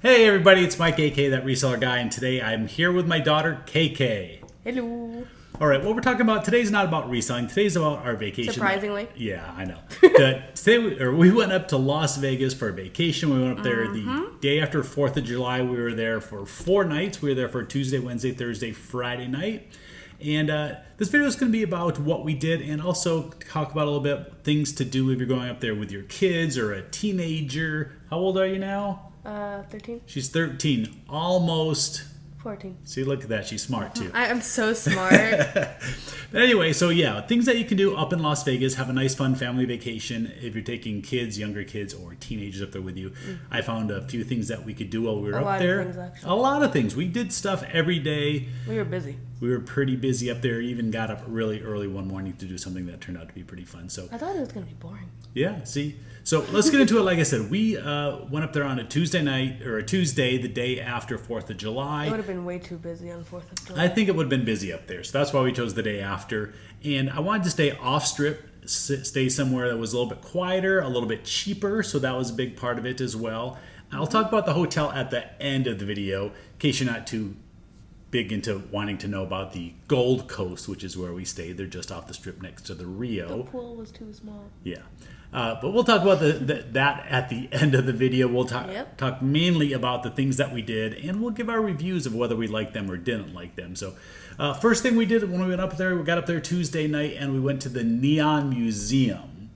Hey everybody, it's Mike AK, that reseller guy, and today I'm here with my daughter KK. Hello. Alright, what we're talking about today is not about reselling, today's about our vacation. Surprisingly. Yeah, I know. Today we went up to Las Vegas for a vacation. We went up there the day after 4th of July. We were there for 4 nights. We were there for Tuesday, Wednesday, Thursday, Friday night. And this video is going to be about what we did and also talk about a little bit things to do if you're going up there with your kids or a teenager. How old are you now? 13. She's 13, almost 14. See, look at that. She's smart too. I am so smart. But anyway, so yeah, things that you can do up in Las Vegas. Have a nice, fun family vacation. If you're taking kids, younger kids, or teenagers up there with you, I found a few things that we could do while we were up there. A lot of things. We did stuff every day. We were busy. We were pretty busy up there. Even got up really early one morning to do something that turned out to be pretty fun. So I thought it was going to be boring. Yeah, see? So let's get into it. Like I said, we went up there on a Tuesday night, or a Tuesday, the day after 4th of July. It would have been way too busy on 4th of July. I think it would have been busy up there. So that's why we chose the day after. And I wanted to stay off strip, stay somewhere that was a little bit quieter, a little bit cheaper. So that was a big part of it as well. I'll talk about the hotel at the end of the video, in case you're not too big into wanting to know about the Gold Coast, which is where we stayed. They're just off the strip next to the Rio. The pool was too small. Yeah. But we'll talk about that at the end of the video. We'll talk mainly about the things that we did, and we'll give our reviews of whether we liked them or didn't like them. So first thing we did when we went up there, we got up there Tuesday night, and we went to the Neon Museum.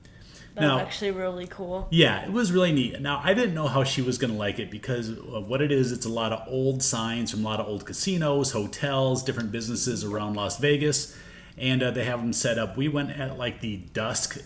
That was actually really cool. Yeah, it was really neat. Now, I didn't know how she was going to like it because of what it is. It's a lot of old signs from a lot of old casinos, hotels, different businesses around Las Vegas, and they have them set up. We went at like the dusk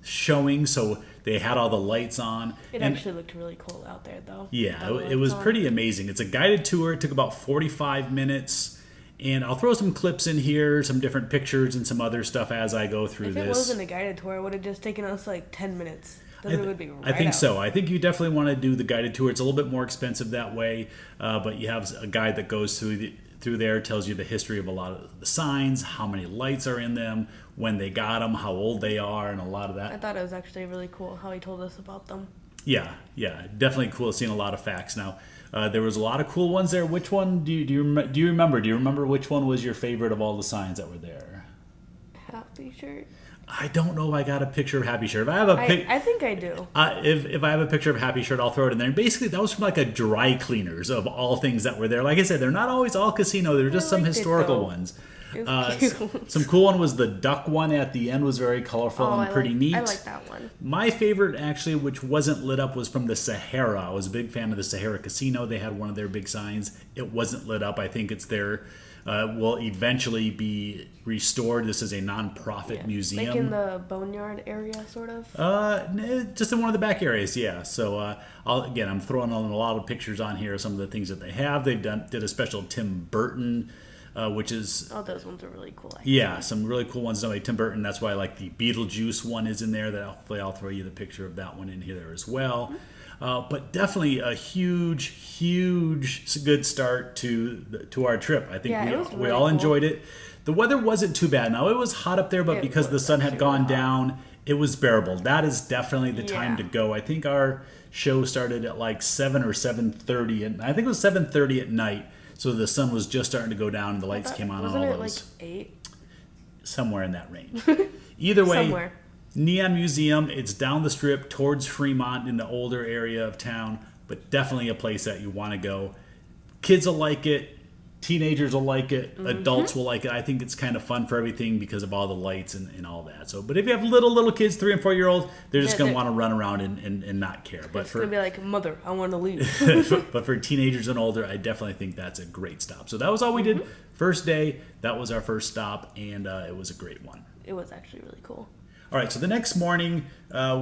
showing, so they had all the lights on. It actually looked really cool out there, though. Yeah, it was pretty amazing. It's a guided tour. It took about 45 minutes. And I'll throw some clips in here, some different pictures and some other stuff as I go through this. If it wasn't a guided tour, it would have just taken us like 10 minutes. Then it would be right I think out. so. I think you definitely want to do the guided tour. It's a little bit more expensive that way, but you have a guide that goes through there, tells you the history of a lot of the signs, how many lights are in them, when they got them, how old they are, and a lot of that. I thought it was actually really cool how he told us about them. Yeah, definitely cool seeing a lot of facts. Now, there was a lot of cool ones there. Which one do you remember? Do you remember which one was your favorite of all the signs that were there? Happy Shirt. I don't know if I got a picture of Happy Shirt. If I have I think I do. If I have a picture of Happy Shirt, I'll throw it in there. And basically, that was from like a dry cleaners of all things that were there. Like I said, they're not always all casino. They're just some historical ones. Some cool one was the duck one at the end, was very colorful and pretty neat. I like that one. My favorite, actually, which wasn't lit up, was from the Sahara. I was a big fan of the Sahara Casino. They had one of their big signs. It wasn't lit up. I think it's there. Will eventually be restored. This is a non-profit museum. Like in the boneyard area, sort of? Just in one of the back areas, yeah. So, I'm throwing on a lot of pictures on here of some of the things that they have. They've did a special Tim Burton, which is... Oh, those ones are really cool. Yeah, some really cool ones done by Tim Burton. That's why, like, the Beetlejuice one is in there. Hopefully I'll throw you the picture of that one in here as well. But definitely a huge good start to our trip. I think we all enjoyed it. The weather wasn't too bad. Now, it was hot up there, but because the sun had gone down, it was bearable. That is definitely the time to go. I think our show started at like 7 or 7:30, and I think it was 7:30 at night. So the sun was just starting to go down, and the lights came on. Wasn't all it those. Like 8? Somewhere in that range. Either way, Somewhere. Neon Museum, it's down the strip towards Fremont in the older area of town, but definitely a place that you want to go. Kids will like it. Teenagers will like it. Adults will like it. I think it's kind of fun for everything because of all the lights and all that. So, but if you have little kids, 3 and 4 year olds, they're just going to want to run around and not care. But it's going to be like, Mother, I want to leave. But for teenagers and older, I definitely think that's a great stop. So that was all we did. First day, that was our first stop, and it was a great one. It was actually really cool. All right, so the next morning,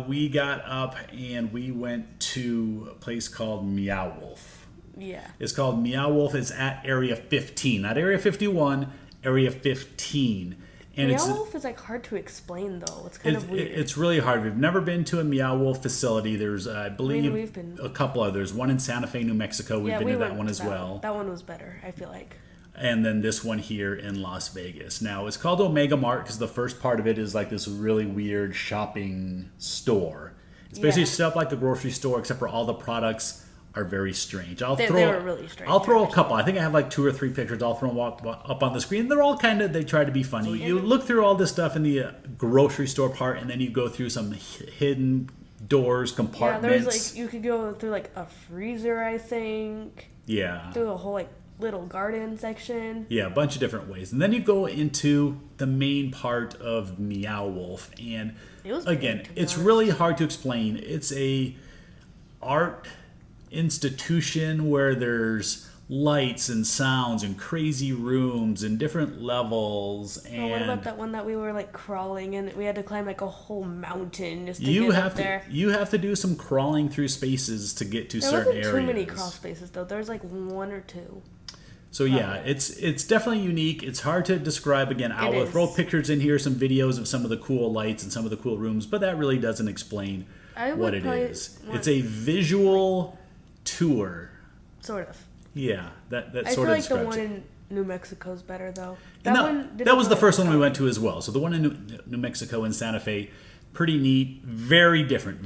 we got up and we went to a place called Meow Wolf. Yeah. It's called Meow Wolf. It's at Area 15, not Area 51, Area 15. And Meow Wolf is like hard to explain, though. It's kind of weird. It's really hard. We've never been to a Meow Wolf facility. There's, I believe, we've been a couple others. One in Santa Fe, New Mexico. We've been to that one as well. That one was better, I feel like. And then this one here in Las Vegas. Now, it's called Omega Mart because the first part of it is like this really weird shopping store. It's basically set up like a grocery store, except for all the products are very strange. They were really strange. I'll throw a couple. I think I have like 2 or 3 pictures. I'll throw them up on the screen. They're all they try to be funny. You look through all this stuff in the grocery store part, and then you go through some hidden doors, compartments. Yeah, there's you could go through like a freezer, I think. Yeah. Through a whole little garden section. Yeah, a bunch of different ways. And then you go into the main part of Meow Wolf. And again, it's really hard to explain. It's a art institution where there's lights and sounds and crazy rooms and different levels. And what about that one that we were crawling and we had to climb a whole mountain just to get up there? You have to do some crawling through spaces to get to certain areas. There wasn't too many crawl spaces though. There's 1 or 2. So yeah, it's definitely unique. It's hard to describe. Again, I will throw pictures in here, some videos of some of the cool lights and some of the cool rooms, but that really doesn't explain what it is. It's a visual tour. Sort of. Yeah, that sort of describes it. I feel like the one in New Mexico is better though. That was the first one we went to as well. So the one in New Mexico in Santa Fe, pretty neat, very different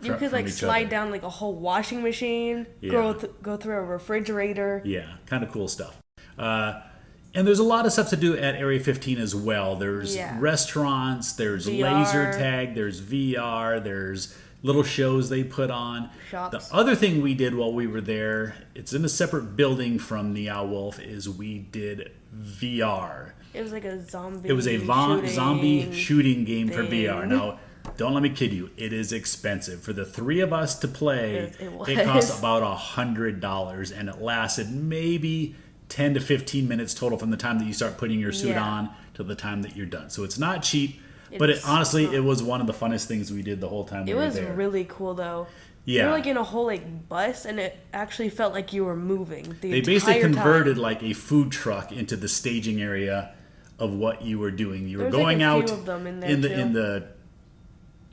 You could slide down a whole washing machine, go through a refrigerator. Yeah, kind of cool stuff. And there's a lot of stuff to do at Area 15 as well. There's restaurants, there's VR. laser tag, there's VR, there's little shows they put on. Shops. The other thing we did while we were there, it's in a separate building from Meow Wolf, is we did VR. It was a zombie. It was a zombie shooting game for VR. Now, don't let me kid you. It is expensive. For the 3 of us to play, it cost about $100, and it lasted maybe 10 to 15 minutes total from the time that you start putting your suit on to the time that you're done. So it's not cheap. But honestly, it was one of the funnest things we did the whole time we were there. It was really cool, though. Yeah. You were in a whole bus, and it actually felt like you were moving They basically converted a food truck into the staging area of what you were doing. You were going out in the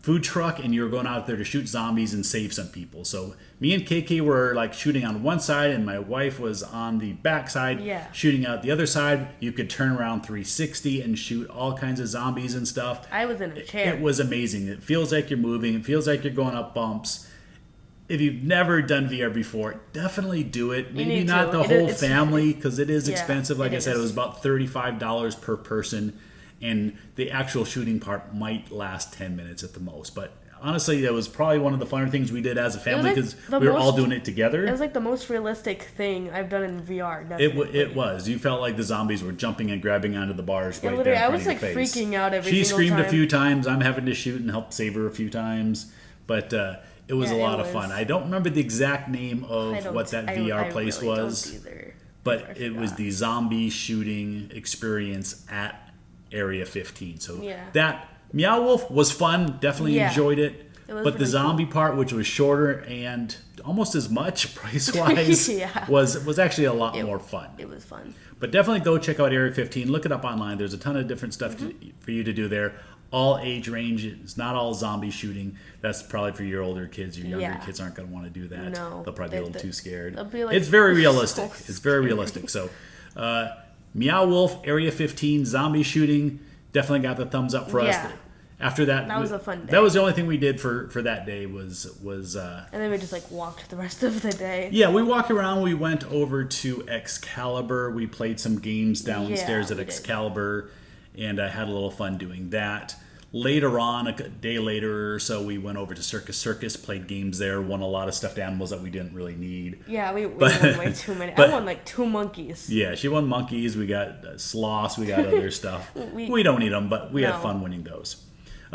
food truck, and you were going out there to shoot zombies and save some people. So me and KK were shooting on one side, and my wife was on the back side shooting out the other side. You could turn around 360 and shoot all kinds of zombies and stuff. I was in a chair. It was amazing. It feels like you're moving. It feels like you're going up bumps. If you've never done VR before, definitely do it. Maybe not the whole family, because it is expensive. Like I said, it was about $35 per person. And the actual shooting part might last 10 minutes at the most. But honestly, that was probably one of the funner things we did as a family because we were all doing it together. It was the most realistic thing I've done in VR. Definitely. It was. You felt like the zombies were jumping and grabbing onto the bars right there in front of your face. I was freaking out every single time. She screamed a few times. I'm having to shoot and help save her a few times. But it was a lot of fun. I don't remember the exact name of what that VR place was. But it was the zombie shooting experience at Area 15. So that Meow Wolf was fun. Definitely enjoyed it. But the zombie part, which was shorter and almost as much price-wise, was actually a lot more fun. It was fun. But definitely go check out Area 15. Look it up online. There's a ton of different stuff for you to do there. All age ranges, not all zombie shooting. That's probably for your older kids. Your younger kids aren't going to want to do that. No, they'll probably be a little too scared. It's very realistic. It's very realistic. So, Meow Wolf, Area 15, zombie shooting, definitely got the thumbs up for us. After that was a fun day. That was the only thing we did for that day was and then we just walked the rest of the day. Yeah, we walked around. We went over to Excalibur. We played some games downstairs at Excalibur, and I had a little fun doing that. Later on, a day later or so, we went over to Circus, played games there, won a lot of stuffed animals that we didn't really need. Yeah, we won way too many. I won 2 monkeys. Yeah, she won monkeys. We got sloths. We got other stuff. We don't need them, but we had fun winning those.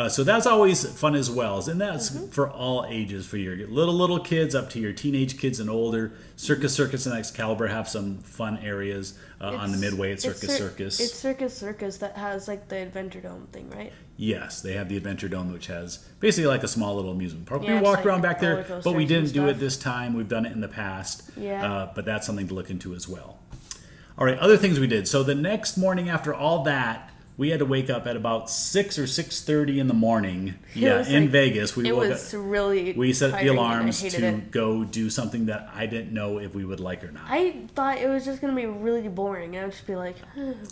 So that's always fun as well. And that's for all ages, for your little kids up to your teenage kids and older. Circus and Excalibur have some fun areas on the midway at Circus. It's Circus that has the Adventure Dome thing, right? Yes, they have the Adventure Dome, which has basically a small little amusement park. We walked around back there, but we didn't do it this time. We've done it in the past. Yeah. But that's something to look into as well. All right, other things we did. So the next morning after all that, we had to wake up at about 6 or 6:30 in the morning. In Vegas. We woke up. We set the alarms to go do something that I didn't know if we would like or not. I thought it was just going to be really boring. I would just be like,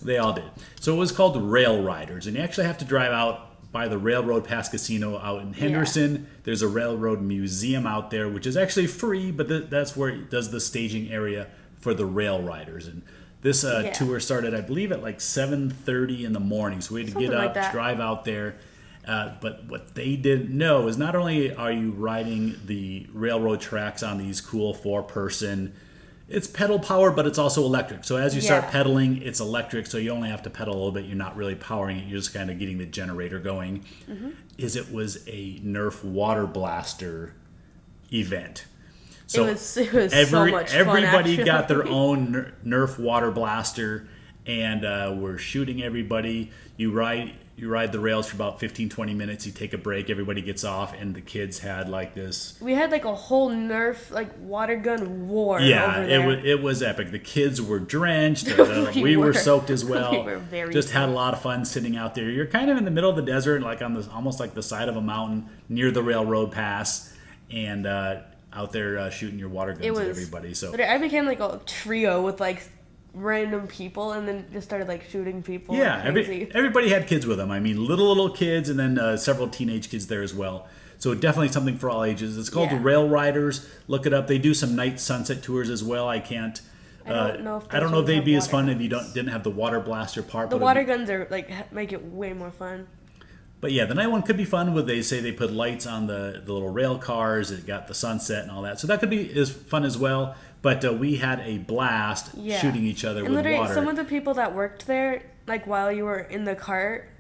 They all did. So it was called Rail Riders, and you actually have to drive out by the Railroad Pass Casino out in Henderson. Yeah. There's a railroad museum out there, which is actually free, but that's where it does the staging area for the rail riders. And this tour started, I believe, at like 7:30 in the morning. So we had to get up, drive out there. But what they didn't know is not only are you riding the railroad tracks on these cool 4-person, it's pedal power, but it's also electric. So as you start pedaling, it's electric, so you only have to pedal a little bit. You're not really powering it. You're just kind of getting the generator going. Mm-hmm. It was a Nerf water blaster event. So it was so much fun, everybody actually. got their own Nerf water blaster, and we're shooting everybody. You ride the rails for about 15-20 minutes. You take a break. Everybody gets off, and the kids had like this. We had like a whole Nerf like water gun war. Yeah, over there. It was epic. The kids were drenched. we were soaked as well. We were very just had a lot of fun sitting out there. You're kind of in the middle of the desert, like on almost like the side of a mountain near the railroad pass, and out there shooting your water guns at everybody. So I became like a trio with like random people, and then just started like shooting people. Yeah, everybody had kids with them. I mean, little kids, and then several teenage kids there as well. So definitely something for all ages. It's called the Rail Riders. Look it up. They do some night sunset tours as well. I don't know if they'd be as fun if you didn't have the water blaster part. The water guns are like make it way more fun. But yeah, the night one could be fun. They say they put lights on the little rail cars. It got the sunset and all that. So that could be as fun as well. But we had a blast shooting each other with water. Some of the people that worked there, like while you were in the cart,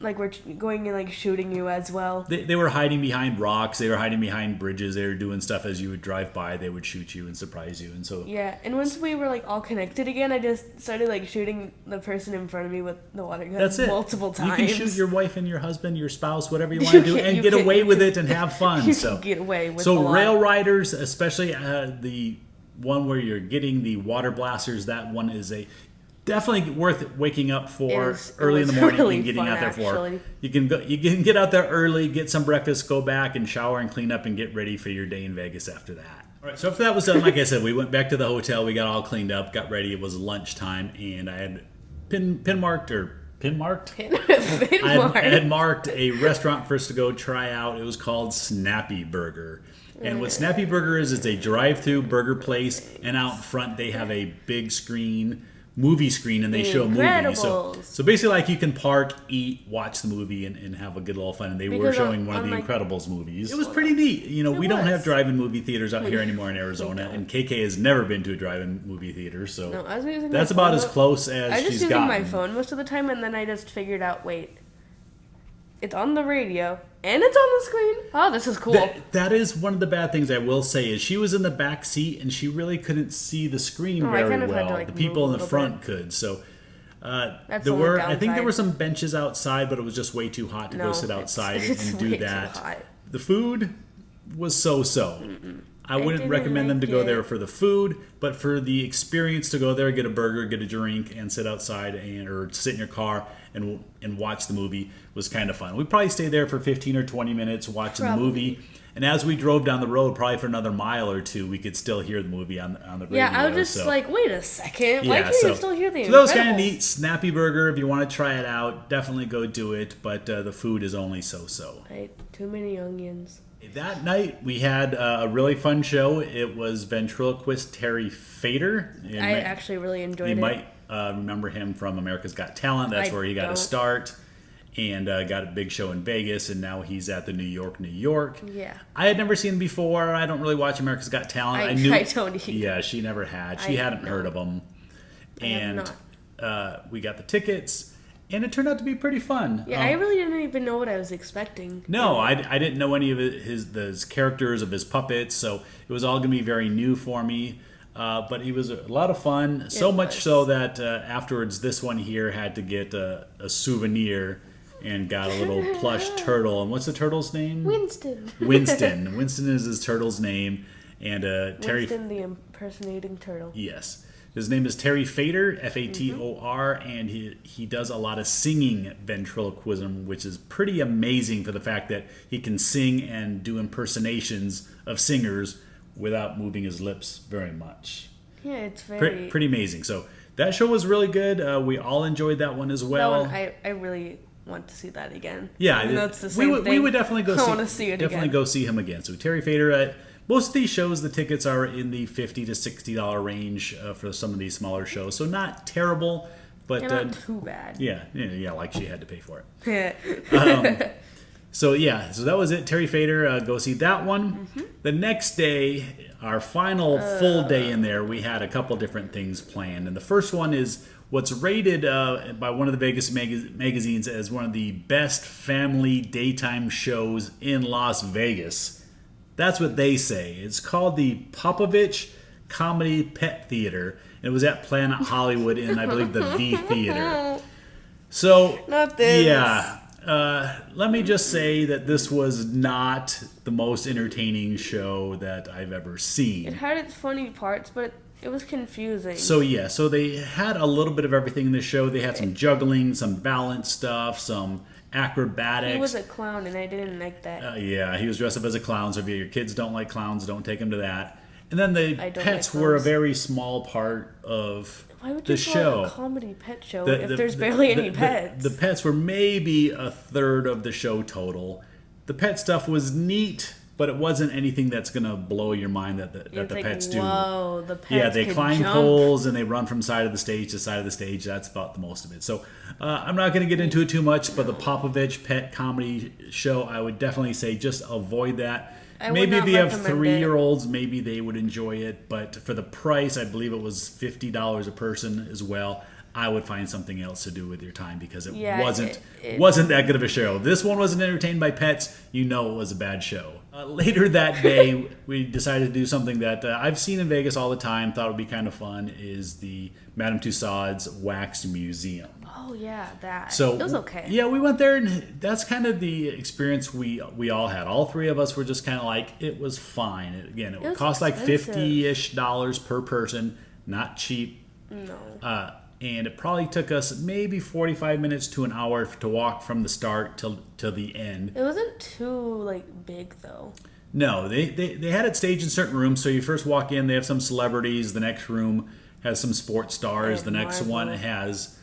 like were going and like shooting you as well. They were hiding behind rocks. They were hiding behind bridges. They were doing stuff as you would drive by. They would shoot you and surprise you. And so and once we were like all connected again, I just started like shooting the person in front of me with the water gun. That's it. Multiple times. You can shoot your wife and your husband, your spouse, whatever you want to do, and get away with it and have fun. Can get away with a lot. Rail riders, especially the one where you're getting the water blasters, that one is definitely worth waking up for early in the morning really and getting fun, out there actually. for. You can get out there early, get some breakfast, go back and shower and clean up and get ready for your day in Vegas after that. All right, so after that was done, like I said, we went back to the hotel. We got all cleaned up, got ready. It was lunchtime, and I had I had marked a restaurant for us to go try out. It was called Snappy Burger. And what Snappy Burger is, it's a drive-through burger place, and out front they have a big movie screen, and they show movies. So basically, like, you can park, eat, watch the movie, and have a good little fun. And they were showing one of the Incredibles movies. It was pretty neat. We don't have drive-in movie theaters out here anymore in Arizona, and KK has never been to a drive-in movie theater, so that's about as close as she's gotten. I just using my phone most of the time, and then I just figured out, wait, it's on the radio, and it's on the screen. Oh, this is cool. That is one of the bad things I will say is she was in the back seat and she really couldn't see the screen very well. The people in the front could. So I think there were some benches outside, but it was just way too hot to go sit outside and do that. The food was so-so. I wouldn't recommend them to go there for the food, but for the experience to go there, get a burger, get a drink, and sit outside or sit in your car and watch the movie was kind of fun. We probably stayed there for 15 or 20 minutes watching the movie. And as we drove down the road, probably for another mile or two, we could still hear the movie on the radio. Yeah, I was just like, wait a second. Why can't you still hear the Incredibles? So that was kind of neat. Snappy Burger, if you want to try it out, definitely go do it. But the food is only so-so. I ate too many onions. That night, we had a really fun show. It was ventriloquist Terry Fader. I actually really enjoyed it. You might remember him from America's Got Talent. That's where he got his start. And got a big show in Vegas, and now he's at the New York. Yeah. I had never seen him before. I don't really watch America's Got Talent. I don't either. Yeah, she never had. She hadn't heard of him. And we got the tickets. And it turned out to be pretty fun. Yeah, I really didn't even know what I was expecting. No, I didn't know any of his characters, of his puppets, so it was all going to be very new for me. But he was a lot of fun, so much so that afterwards this one here had to get a souvenir and got a little plush turtle. And what's the turtle's name? Winston. Winston is his turtle's name. And Terry... Winston the impersonating turtle. Yes. His name is Terry Fader, Fator, and he does a lot of singing ventriloquism, which is pretty amazing for the fact that he can sing and do impersonations of singers without moving his lips very much. Yeah, it's very... Pretty amazing. So that show was really good. We all enjoyed that one as well. That one I really want to see that again. Yeah, that's the same thing. We would definitely go. I want to see it definitely again. go see him again. So Terry Fator. Most of these shows, the tickets are in the $50 to $60 range for some of these smaller shows. So not terrible, but not too bad. Yeah, like she had to pay for it. So that was it. Terry Fator, go see that one. Mm-hmm. The next day, our final full day in there, we had a couple different things planned. And the first one is what's rated by one of the Vegas magazines as one of the best family daytime shows in Las Vegas. That's what they say. It's called the Popovich Comedy Pet Theater. It was at Planet Hollywood in, I believe, the V Theater. So, not this. Yeah. Let me just say that this was not the most entertaining show that I've ever seen. It had its funny parts, but it was confusing. So they had a little bit of everything in the show. They had some juggling, some balance stuff, some acrobatics. He was a clown, and I didn't like that. Yeah, he was dressed up as a clown. So if your kids don't like clowns, don't take them to that. And then the pets like were a very small part of Why would the you show. call it a comedy pet show if there's barely any pets? The pets were maybe a third of the show total. The pet stuff was neat, but it wasn't anything that's going to blow your mind that the pets do. Whoa, the pets Yeah, they climb jump. poles and they run from side of the stage to side of the stage. That's about the most of it. So I'm not going to get into it too much, but the Popovich Pet Comedy Show, I would definitely say just avoid that. Maybe if you have 3-year-olds, maybe they would enjoy it. But for the price, I believe it was $50 a person as well. I would find something else to do with your time because it wasn't that good of a show. This one wasn't entertained by pets. You know it was a bad show. Later that day, we decided to do something that I've seen in Vegas all the time, thought would be kind of fun, is the Madame Tussauds Wax Museum. Oh, yeah, that. So, it was okay. Yeah, we went there, and that's kind of the experience we all had. All three of us were just kind of like, it was fine. It would cost like $50-ish per person, not cheap. No. And it probably took us maybe 45 minutes to an hour to walk from the start till the end. It wasn't too big though. No, they had it staged in certain rooms. So you first walk in, they have some celebrities. The next room has some sports stars. The next one has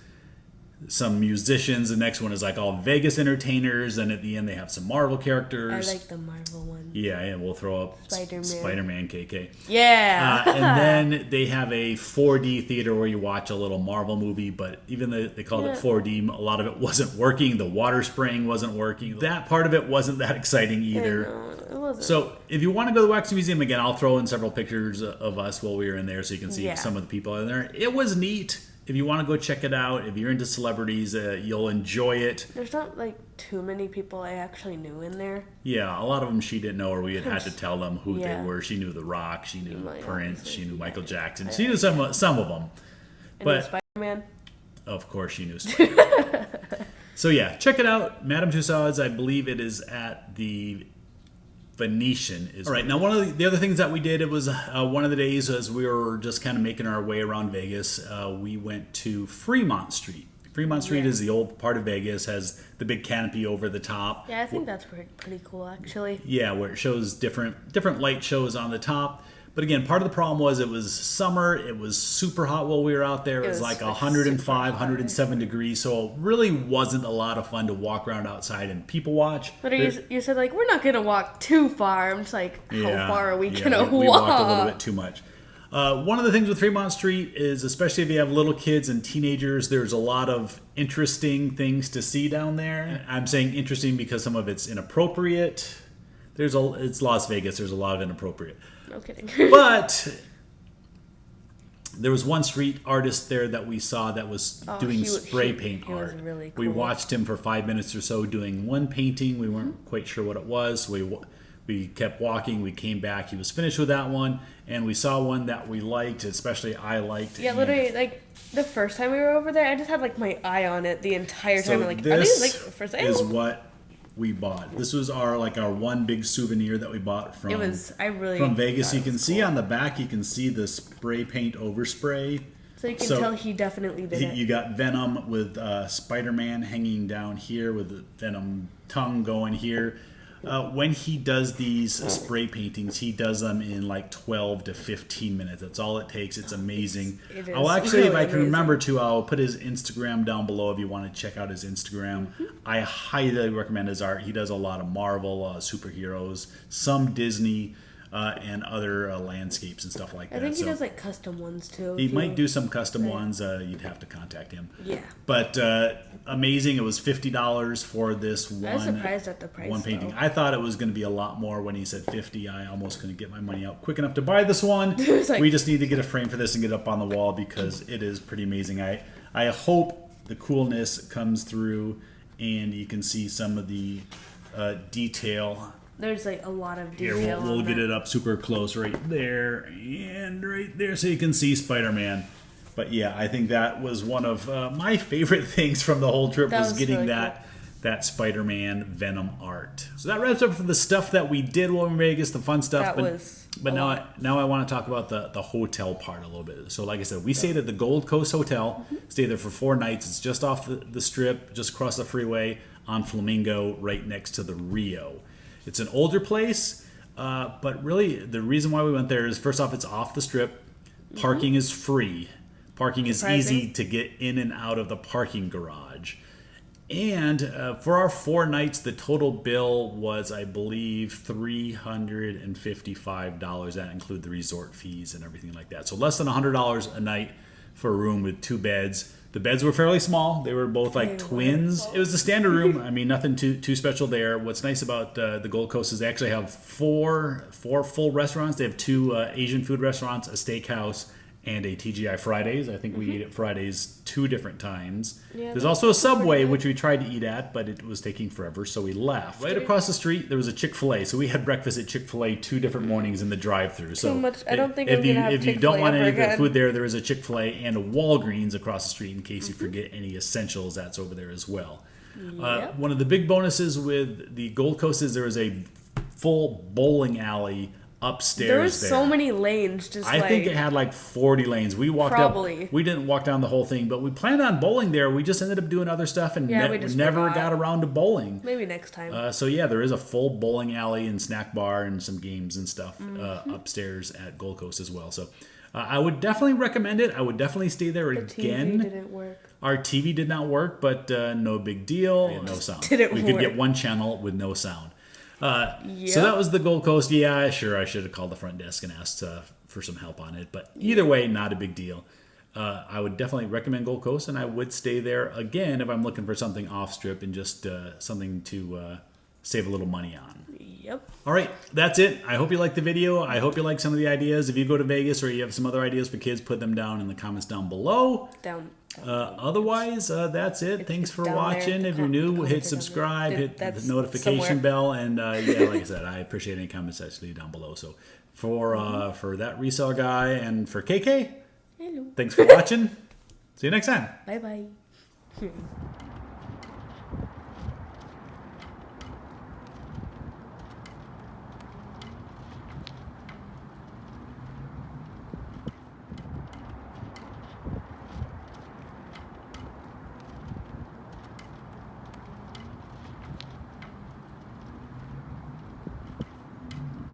some musicians. The next one is like all Vegas entertainers. And at the end, they have some Marvel characters. I like the Marvel one. Yeah, we'll throw up Spider-Man KK. Yeah. And then they have a 4D theater where you watch a little Marvel movie, but even though they called it 4D, a lot of it wasn't working. The water spraying wasn't working. That part of it wasn't that exciting either. It wasn't. So if you want to go to the Wax Museum again, I'll throw in several pictures of us while we were in there so you can see some of the people in there. It was neat. If you want to go check it out, if you're into celebrities, you'll enjoy it. There's not too many people I actually knew in there. Yeah, a lot of them she didn't know, or we had to tell them who they were. She knew The Rock, she knew Prince, she knew Michael Jackson, she knew some of them. But Spider-Man. Of course, she knew Spider-Man. So yeah, check it out. Madame Tussauds, I believe it is at the Venetian. All right, now one of the other things that we did, it was one of the days as we were just kind of making our way around Vegas, we went to Fremont Street. Fremont Street is the old part of Vegas, has the big canopy over the top. Yeah, I think that's pretty cool, actually. Yeah, where it shows different light shows on the top. But again, part of the problem was it was summer. It was super hot while we were out there. It was like 105, 107 degrees. So it really wasn't a lot of fun to walk around outside and people watch. But you said, we're not going to walk too far. I'm just like, how far are we going to walk? We walked a little bit too much. One of the things with Fremont Street is, especially if you have little kids and teenagers, there's a lot of interesting things to see down there. I'm saying interesting because some of it's inappropriate. It's Las Vegas. There's a lot of inappropriate. No kidding. But there was one street artist there that we saw that was doing spray paint art. Was really cool. We watched him for 5 minutes or so doing one painting. We weren't quite sure what it was. So we kept walking. We came back. He was finished with that one. And we saw one that we liked, especially I liked. Yeah, literally, the first time we were over there, I just had, my eye on it the entire time. So I'm this are these, for sale? is what we bought. This was our one big souvenir that we bought from Vegas. You can see on the back, you can see the spray paint overspray. So you can tell he definitely did it. You got Venom with Spider-Man hanging down here with the Venom tongue going here. when he does these spray paintings, he does them in like 12 to 15 minutes. That's all it takes. It's amazing. It is I'll actually, really if I can amazing. remember to, I'll put his Instagram down below if you want to check out his Instagram. I highly recommend his art. He does a lot of Marvel superheroes, some Disney, and other landscapes and stuff like that. I think he does like custom ones too. He might do some custom ones. You'd have to contact him. Yeah. But amazing. It was $50 for this one. I was surprised at the price. One painting. Though. I thought it was going to be a lot more when he said 50. I almost couldn't get my money out quick enough to buy this one. Like, we just need to get a frame for this and get it up on the wall because it is pretty amazing. I hope the coolness comes through and you can see some of the detail. There's like a lot of Here, detail. we'll get it up super close right there and right there so you can see Spider-Man. But yeah, I think that was one of my favorite things from the whole trip was getting really that Spider-Man Venom art. So that wraps up for the stuff that we did while we were in Vegas, the fun stuff. But now I want to talk about the hotel part a little bit. So like I said, we stayed at the Gold Coast Hotel. Stayed there for 4 nights. It's just off the strip, just across the freeway on Flamingo, right next to the Rio. It's an older place, but really the reason why we went there is first off, it's off the strip. Parking is free. Parking is easy to get in and out of the parking garage. And for our 4 nights, the total bill was, I believe, $355. That include the resort fees and everything like that. So less than $100 a night for a room with 2 beds. The beds were fairly small. They were both like twins. It was a standard room. I mean, nothing too special there. What's nice about the Gold Coast is they actually have four full restaurants. They have 2 Asian food restaurants, a steakhouse, and a TGI Fridays. I think we ate at Fridays 2 different times. Yeah, there's also a Subway, which we tried to eat at, but it was taking forever, so we left. Right across the street, there was a Chick-fil-A. So we had breakfast at Chick-fil-A 2 different mornings in the drive-thru. So much. I don't think I'm gonna have if you don't want any of the again. food there is a Chick-fil-A and a Walgreens across the street in case you forget any essentials. That's over there as well. Yep. One of the big bonuses with the Gold Coast is there is a full bowling alley upstairs. There was so many lanes. I think it had like 40 lanes. We walked Probably. up. We didn't walk down the whole thing, but we planned on bowling there. We just ended up doing other stuff and we just never forgot. got around to bowling. Maybe next time. So yeah, there is a full bowling alley and snack bar and some games and stuff upstairs at Gold Coast as well. So I would definitely recommend it. I would definitely stay there again. TV didn't work. Our TV did not work, but no big deal. We had no sound. We could get one channel with no sound. So that was the Gold Coast. Yeah, sure, I should have called the front desk and asked for some help on it. But either way, not a big deal. I would definitely recommend Gold Coast, and I would stay there again if I'm looking for something off-strip and just something to save a little money on. Yep. All right, that's it. I hope you liked the video. I hope you like some of the ideas. If you go to Vegas or you have some other ideas for kids, put them down in the comments down below. Otherwise, that's it. Thanks for watching. If you're new, hit subscribe, hit the notification bell, and yeah, like I said, I appreciate any comments that leave down below. So for that resale guy and for KK, hello. Thanks for watching. See you next time. Bye bye.